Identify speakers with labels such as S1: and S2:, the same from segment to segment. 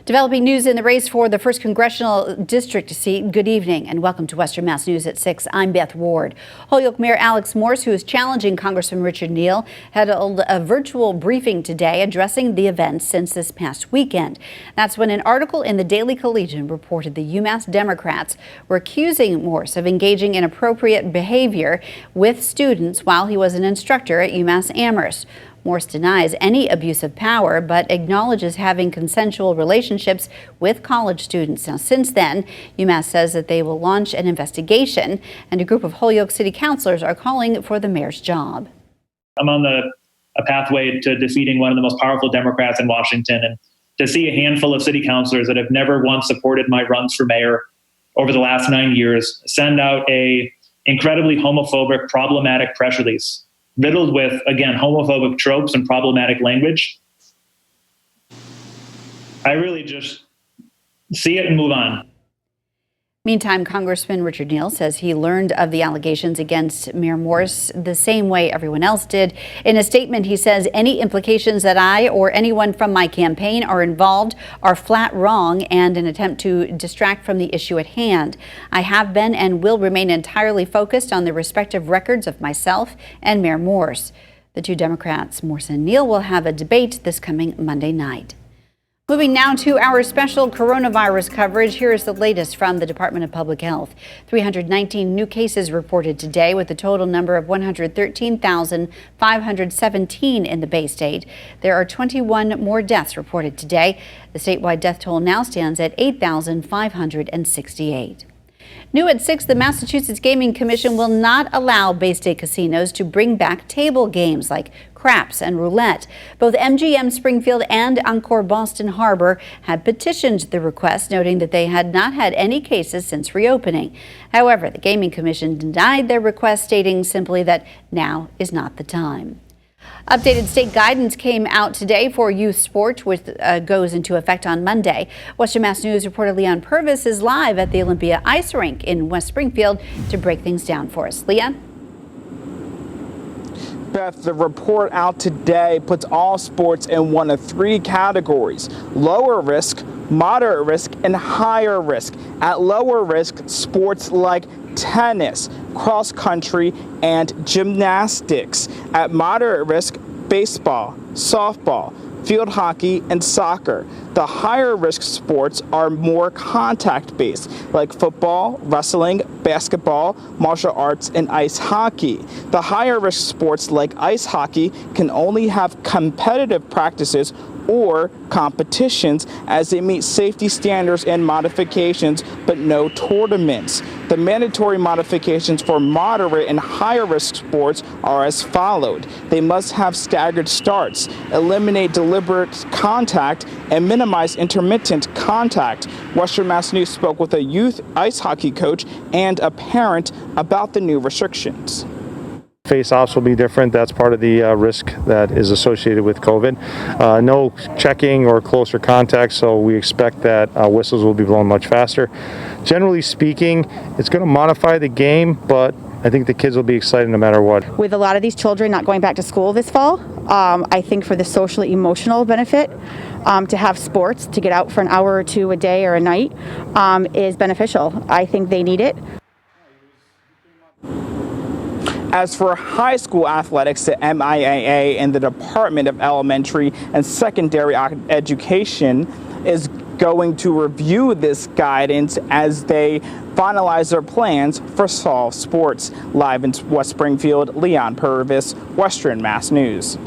S1: Developing news in the race for the 1st Congressional District seat. Good evening and welcome to Western Mass News at 6. I'm Beth Ward. Holyoke Mayor Alex Morse, who is challenging Congressman Richard Neal, held a virtual briefing today addressing the events since this past weekend. That's when an article in the Daily Collegian reported the UMass Democrats were accusing Morse of engaging in inappropriate behavior with students while he was an instructor at UMass Amherst. Morse denies any abuse of power, but acknowledges having consensual relationships with college students. Now, since then, UMass says that they will launch an investigation, and a group of Holyoke City councilors are calling for the mayor's job.
S2: I'm on a pathway to defeating one of the most powerful Democrats in Washington, and to see a handful of city councilors that have never once supported my runs for mayor over the last 9 years send out a incredibly homophobic, problematic press release, riddled with, again, homophobic tropes and problematic language. I really just see it and move on.
S1: Meantime, Congressman Richard Neal says he learned of the allegations against Mayor Morse the same way everyone else did. In a statement, he says any implications that I or anyone from my campaign are involved are flat wrong and an attempt to distract from the issue at hand. I have been and will remain entirely focused on the respective records of myself and Mayor Morse. The two Democrats, Morse and Neal, will have a debate this coming Monday night. Moving now to our special coronavirus coverage, here is the latest from the Department of Public Health. 319 new cases reported today, with a total number of 113,517 in the Bay State. There are 21 more deaths reported today. The statewide death toll now stands at 8,568. New at 6, the Massachusetts Gaming Commission will not allow Bay State casinos to bring back table games like craps and roulette. Both MGM Springfield and Encore Boston Harbor had petitioned the request, noting that they had not had any cases since reopening. However, the Gaming Commission denied their request, stating simply that now is not the time. Updated state guidance came out today for youth sport, which goes into effect on Monday. Western Mass News reporter Leon Purvis is live at the Olympia Ice Rink in West Springfield to break things down for us. Leon?
S3: Beth, the report out today puts all sports in one of 3 categories: lower risk, moderate risk, and higher risk. At lower risk, sports like tennis, cross country, and gymnastics. At moderate risk, baseball, softball, field hockey, and soccer. The higher risk sports are more contact based, like football, wrestling, basketball, martial arts, and ice hockey. The higher risk sports like ice hockey can only have competitive practices or competitions as they meet safety standards and modifications, but no tournaments. The mandatory modifications for moderate and higher risk sports are as followed. They must have staggered starts, eliminate deliberate contact, and minimize intermittent contact. Western Mass News spoke with a youth ice hockey coach and a parent about the new restrictions.
S4: Face-offs will be different. That's part of the risk that is associated with COVID. No checking or closer contact, so we expect that whistles will be blown much faster. Generally speaking, it's going to modify the game, but I think the kids will be excited no matter what.
S5: With a lot of these children not going back to school this fall, I think for the social emotional benefit, to have sports, to get out for an hour or two a day or a night, is beneficial. I think they need it.
S3: As for high school athletics, the MIAA and the Department of Elementary and Secondary Education is going to review this guidance as they finalize their plans for fall sports. Live in West Springfield, Leon Purvis, Western Mass News.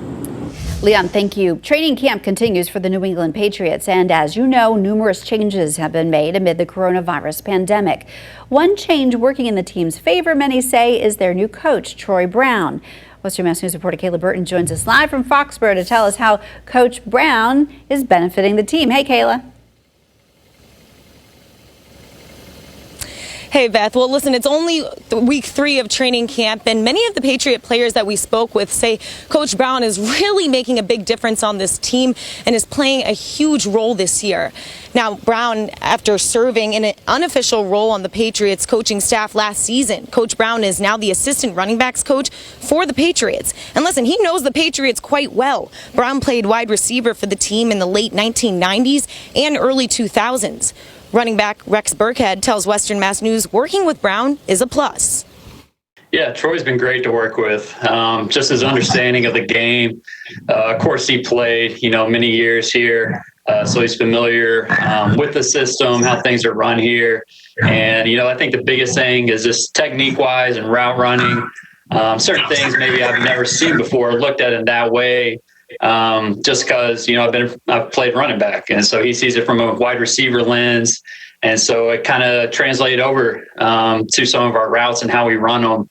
S1: Leon, thank you. Training camp continues for the New England Patriots, and as you know, numerous changes have been made amid the coronavirus pandemic. One change working in the team's favor, many say, is their new coach, Troy Brown. Western Mass News reporter Kayla Burton joins us live from Foxborough to tell us how Coach Brown is benefiting the team. Hey, Kayla.
S6: Hey, Beth. Well, listen, it's only week 3 of training camp, and many of the Patriot players that we spoke with say Coach Brown is really making a big difference on this team and is playing a huge role this year. Now, Brown, after serving in an unofficial role on the Patriots coaching staff last season, Coach Brown is now the assistant running backs coach for the Patriots. And listen, he knows the Patriots quite well. Brown played wide receiver for the team in the late 1990s and early 2000s. Running back Rex Burkhead tells Western Mass News working with Brown is a plus.
S7: Yeah, Troy's been great to work with. Just his understanding of the game. Of course, he played, many years here. So he's familiar with the system, how things are run here. And, I think the biggest thing is just technique-wise and route running. Certain things maybe I've never seen before, looked at in that way. Just because, I've played running back. And so he sees it from a wide receiver lens. And so it kind of translated over to some of our routes and how we run them.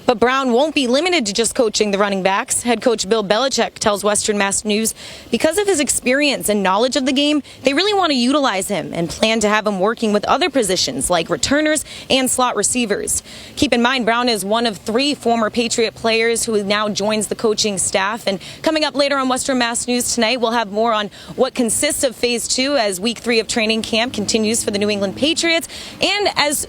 S6: But Brown won't be limited to just coaching the running backs. Head coach Bill Belichick tells Western Mass News because of his experience and knowledge of the game, they really want to utilize him and plan to have him working with other positions like returners and slot receivers. Keep in mind, Brown is one of 3 former Patriot players who now joins the coaching staff. And coming up later on Western Mass News tonight, we'll have more on what consists of Phase 2 as Week 3 of training camp continues for the New England Patriots. And as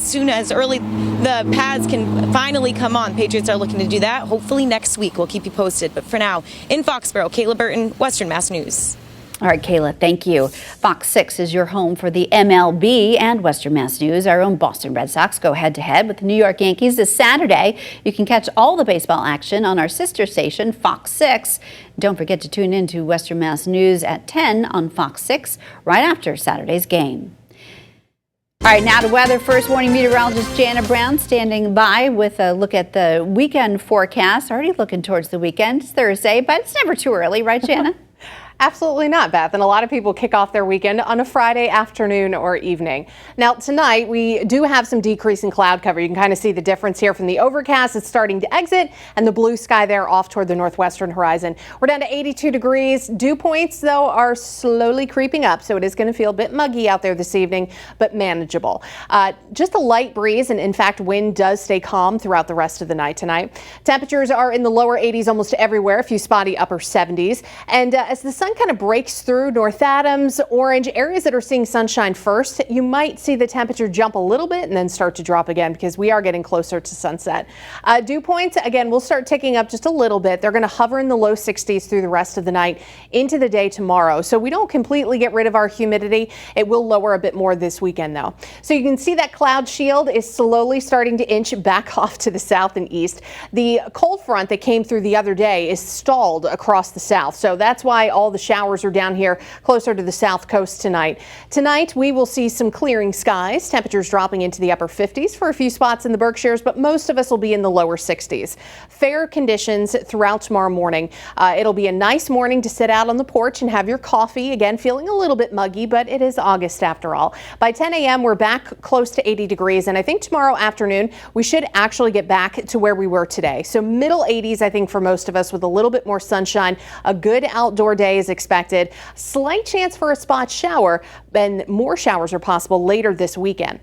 S6: soon as the pads can finally come on. Patriots are looking to do that hopefully next week. We'll keep you posted. But for now, in Foxborough, Kayla Burton, Western Mass News.
S1: All right, Kayla, thank you. Fox 6 is your home for the MLB and Western Mass News. Our own Boston Red Sox go head-to-head with the New York Yankees this Saturday. You can catch all the baseball action on our sister station, Fox 6. Don't forget to tune in to Western Mass News at 10 on Fox 6 right after Saturday's game. All right, now to weather. First warning meteorologist Janna Brown standing by with a look at the weekend forecast. Already looking towards the weekend. It's Thursday, but it's never too early, right, Janna?
S8: Absolutely not, Beth. And a lot of people kick off their weekend on a Friday afternoon or evening. Now, tonight, we do have some decrease in cloud cover. You can kind of see the difference here from the overcast. It's starting to exit and the blue sky there off toward the northwestern horizon. We're down to 82 degrees. Dew points, though, are slowly creeping up. So it is going to feel a bit muggy out there this evening, but manageable. Just a light breeze. And in fact, wind does stay calm throughout the rest of the night tonight. Temperatures are in the lower 80s almost everywhere. A few spotty upper 70s. And as the sun kind of breaks through North Adams, Orange, areas that are seeing sunshine first, you might see the temperature jump a little bit and then start to drop again because we are getting closer to sunset. Dew points, again, will start ticking up just a little bit. They're going to hover in the low 60s through the rest of the night into the day tomorrow. So we don't completely get rid of our humidity. It will lower a bit more this weekend, though. So you can see that cloud shield is slowly starting to inch back off to the south and east. The cold front that came through the other day is stalled across the south. So that's why all the showers are down here closer to the south coast tonight. Tonight, we will see some clearing skies, temperatures dropping into the upper 50s for a few spots in the Berkshires, but most of us will be in the lower 60s. Fair conditions throughout tomorrow morning. It'll be a nice morning to sit out on the porch and have your coffee. Again, feeling a little bit muggy, but it is August after all. By 10 a.m., we're back close to 80 degrees, and I think tomorrow afternoon, we should actually get back to where we were today. So middle 80s, I think, for most of us with a little bit more sunshine. A good outdoor day is expected. Slight chance for a spot shower, and more showers are possible later this weekend.